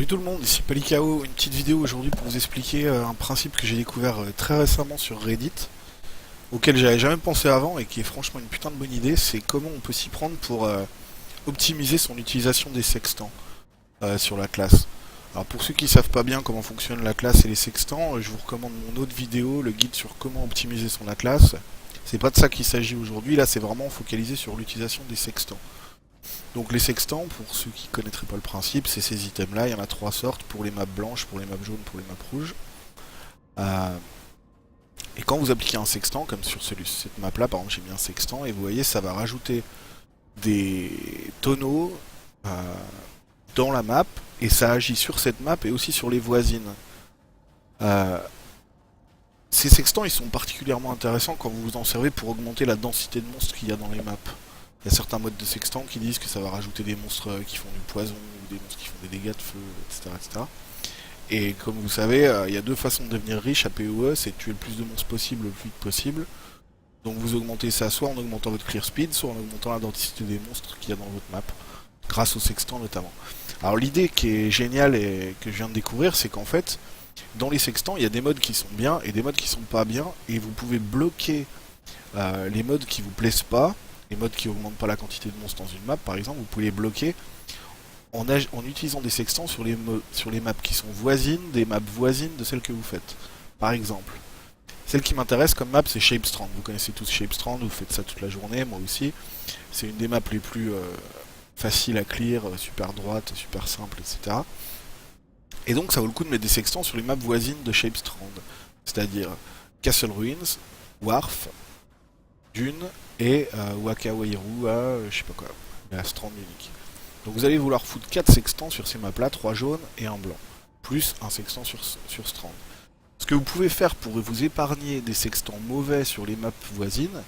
Salut tout le monde, ici Palikao, une petite vidéo aujourd'hui pour vous expliquer un principe que j'ai découvert très récemment sur Reddit, auquel j'avais jamais pensé avant et qui est franchement une putain de bonne idée, c'est comment on peut s'y prendre pour optimiser son utilisation des sextants sur la classe. Alors pour ceux qui savent pas bien comment fonctionne la classe et les sextants, je vous recommande mon autre vidéo, le guide sur comment optimiser son atlas. C'est pas de ça qu'il s'agit aujourd'hui, là c'est vraiment focalisé sur l'utilisation des sextants. Donc les sextants, pour ceux qui ne connaîtraient pas le principe, c'est ces items-là. Il y en a trois sortes, pour les maps blanches, pour les maps jaunes, pour les maps rouges. Et quand vous appliquez un sextant, comme sur cette map-là, par exemple j'ai mis un sextant, et vous voyez, ça va rajouter des tonneaux dans la map, et ça agit sur cette map et aussi sur les voisines. Ces sextants, ils sont particulièrement intéressants quand vous vous en servez pour augmenter la densité de monstres qu'il y a dans les maps. Il y a certains modes de sextant qui disent que ça va rajouter des monstres qui font du poison, ou des monstres qui font des dégâts de feu, etc. etc. Et comme vous savez, il y a deux façons de devenir riche à PoE, c'est de tuer le plus de monstres possible, le plus vite possible. Donc vous augmentez ça soit en augmentant votre clear speed, soit en augmentant la densité des monstres qu'il y a dans votre map, grâce au sextant notamment. Alors l'idée qui est géniale et que je viens de découvrir, c'est qu'en fait, dans les sextants, il y a des modes qui sont bien et des modes qui sont pas bien, et vous pouvez bloquer les modes qui vous plaisent pas. Les modes qui augmentent pas la quantité de monstres dans une map, par exemple, vous pouvez les bloquer en utilisant des sextants sur les maps qui sont voisines des maps voisines de celles que vous faites. Par exemple, celle qui m'intéresse comme map, c'est Shapestrand. Vous connaissez tous Shapestrand, vous faites ça toute la journée, moi aussi. C'est une des maps les plus faciles à clear, super droite, super simple, etc. Et donc ça vaut le coup de mettre des sextants sur les maps voisines de Shapestrand. C'est-à-dire Castle Ruins, Wharf, Dune et Wakawairu à je sais pas quoi, la Strand unique. Donc vous allez vouloir foutre 4 sextants sur ces maps là, 3 jaunes et un blanc, plus un sextant sur Strand. Ce que vous pouvez faire pour vous épargner des sextants mauvais sur les maps voisines,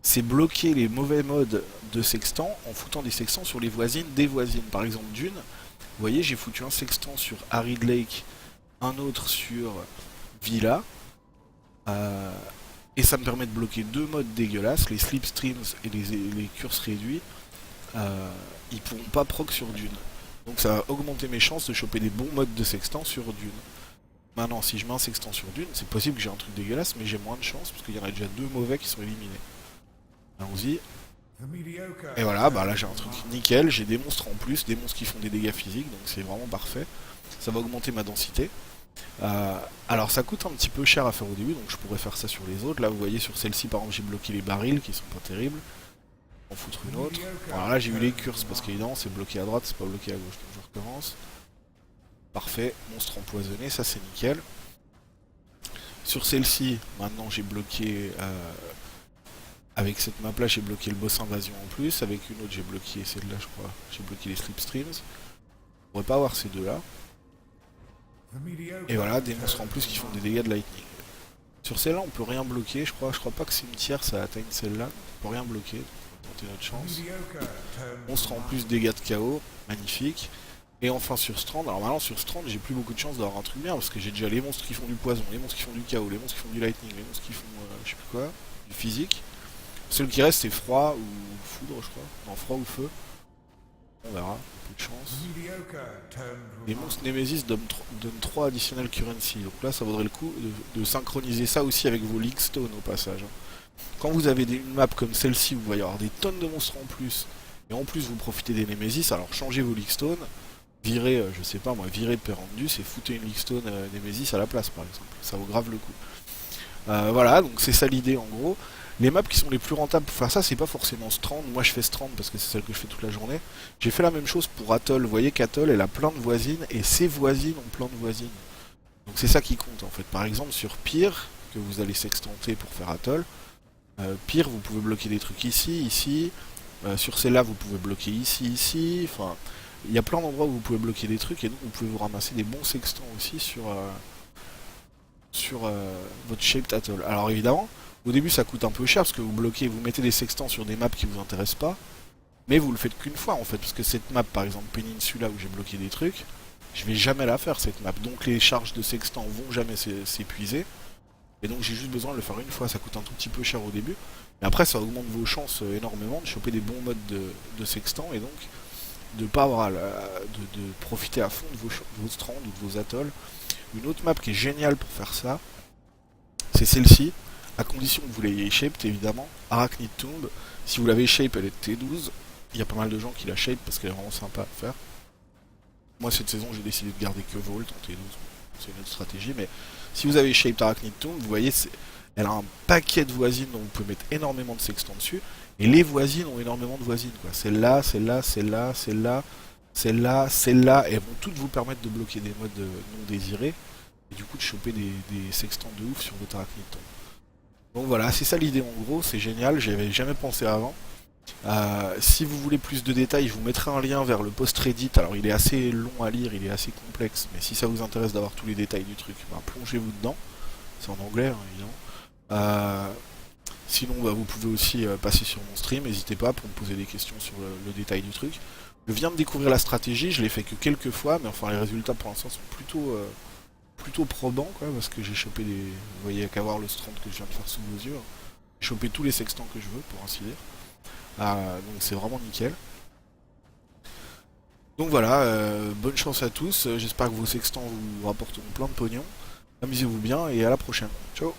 c'est bloquer les mauvais modes de sextants en foutant des sextants sur les voisines des voisines. Par exemple Dune, vous voyez j'ai foutu un sextant sur Arid Lake, un autre sur Villa, et ça me permet de bloquer deux modes dégueulasses, les slipstreams et les curses réduits. Ils pourront pas proc sur Dune. Donc ça va augmenter mes chances de choper des bons modes de sextant sur Dune. Maintenant, si je mets un sextant sur Dune, c'est possible que j'ai un truc dégueulasse, mais j'ai moins de chance parce qu'il y en a déjà deux mauvais qui sont éliminés. Allons-y. Et voilà, bah là j'ai un truc nickel, j'ai des monstres en plus, des monstres qui font des dégâts physiques, donc c'est vraiment parfait. Ça va augmenter ma densité. Alors ça coûte un petit peu cher à faire au début, donc je pourrais faire ça sur les autres. Là vous voyez sur celle-ci par exemple j'ai bloqué les barils qui sont pas terribles. En foutre une autre. Alors là j'ai eu les curses parce qu'évidemment c'est bloqué à droite, c'est pas bloqué à gauche, donc je recommence. Parfait, monstre empoisonné, ça c'est nickel. Sur celle-ci, maintenant j'ai bloqué avec cette map là j'ai bloqué le boss invasion en plus, avec une autre j'ai bloqué celle-là je crois, j'ai bloqué les slipstreams. On pourrait pas avoir ces deux là. Et voilà, des monstres en plus qui font des dégâts de lightning. Sur celle-là, on peut rien bloquer, je crois pas que cimetière ça atteigne celle-là. On peut rien bloquer, on va tenter notre chance. Monstre en plus dégâts de chaos, magnifique. Et enfin sur Strand, alors maintenant sur Strand, j'ai plus beaucoup de chance d'avoir un truc bien parce que j'ai déjà les monstres qui font du poison, les monstres qui font du chaos, les monstres qui font du lightning, les monstres qui font je sais plus quoi, du physique. Seul qui reste c'est froid ou foudre, je crois. Non, froid ou feu. On verra, un peu de chance. Les monstres Nemesis donnent 3 additionnels currency. Donc là, ça vaudrait le coup de synchroniser ça aussi avec vos League Stone au passage. Quand vous avez une map comme celle-ci, vous voyez avoir des tonnes de monstres en plus, et en plus vous profitez des Nemesis, alors changez vos League Stone, virez, je sais pas moi, virez Perandus et foutez une League Stone Nemesis à la place par exemple. Ça vaut grave le coup. Voilà, donc c'est ça l'idée en gros. Les maps qui sont les plus rentables pour faire ça, c'est pas forcément Strand. Moi je fais Strand parce que c'est celle que je fais toute la journée. J'ai fait la même chose pour Atoll. Vous voyez qu'Atoll elle a plein de voisines et ses voisines ont plein de voisines. Donc c'est ça qui compte en fait. Par exemple sur Pyr, que vous allez sextanter pour faire Atoll, Pyr vous pouvez bloquer des trucs ici, ici. Sur celle-là vous pouvez bloquer ici, ici. Enfin, il y a plein d'endroits où vous pouvez bloquer des trucs et donc vous pouvez vous ramasser des bons sextants aussi sur votre Shaped Atoll. Alors évidemment, au début ça coûte un peu cher parce que vous bloquez, vous mettez des sextants sur des maps qui vous intéressent pas, mais vous le faites qu'une fois en fait, parce que cette map par exemple Peninsula où j'ai bloqué des trucs, je vais jamais la faire cette map, donc les charges de sextants vont jamais s'épuiser, et donc j'ai juste besoin de le faire une fois, ça coûte un tout petit peu cher au début, mais après ça augmente vos chances énormément de choper des bons modes de sextants, et donc de pas avoir de profiter à fond de vos strands ou de vos atolls. Une autre map qui est géniale pour faire ça, c'est celle-ci, à condition que vous l'ayez shaped évidemment, Arachnid Tomb. Si vous l'avez shape, elle est T12. Il y a pas mal de gens qui la shape parce qu'elle est vraiment sympa à faire. Moi cette saison j'ai décidé de garder que Vault en T12, c'est une autre stratégie, mais si vous avez shaped Arachnid Tomb, vous voyez, elle a un paquet de voisines dont vous pouvez mettre énormément de sextants dessus, et les voisines ont énormément de voisines, quoi. Celle-là, celle-là, celle-là, celle-là, celle-là, celle-là, elles vont toutes vous permettre de bloquer des modes non désirés, et du coup de choper des sextants de ouf sur votre Arachnid Tomb. Donc voilà, c'est ça l'idée en gros, c'est génial, j'y avais jamais pensé avant. Si vous voulez plus de détails, je vous mettrai un lien vers le post Reddit. Alors il est assez long à lire, il est assez complexe, mais si ça vous intéresse d'avoir tous les détails du truc, bah, plongez-vous dedans. C'est en anglais, hein, évidemment. Sinon, bah, vous pouvez aussi passer sur mon stream, n'hésitez pas pour me poser des questions sur le détail du truc. Je viens de découvrir la stratégie, je l'ai fait que quelques fois, mais enfin les résultats pour l'instant sont plutôt probants, quoi, parce que j'ai chopé des... Vous voyez qu'à voir le strand que je viens de faire sous vos yeux. J'ai chopé tous les sextants que je veux, pour ainsi dire. Donc c'est vraiment nickel. Donc voilà, bonne chance à tous, j'espère que vos sextants vous rapporteront plein de pognon. Amusez-vous bien et à la prochaine. Ciao.